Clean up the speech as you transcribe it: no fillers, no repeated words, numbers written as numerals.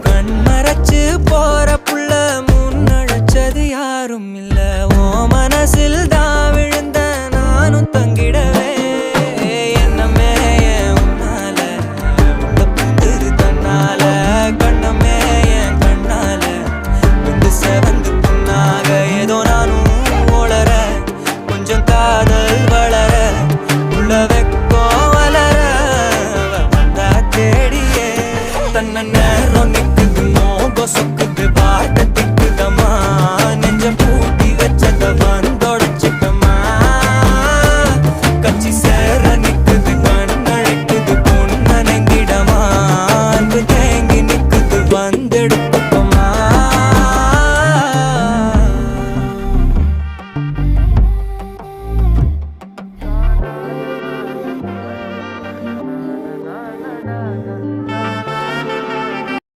கண்மறைச்சு போற புள்ள முன்னழைச்சது யாரும் இல்ல. ஓ மனசில் தான் விழுந்த நானும் தங்கிடவே என்னமே உன்னால உள்ள புந்துரு தன்னால கண்ணமே என் கண்ணால வந்து செவந்து புண்ணாக ஏதோ நானும் ஓளற கொஞ்சம் காதல் வளர உள்ள வெக்கோ வளர வந்தா தேடியே தன்ன நேரம் நிக்குது மோகம் சொக்குது பாட்டு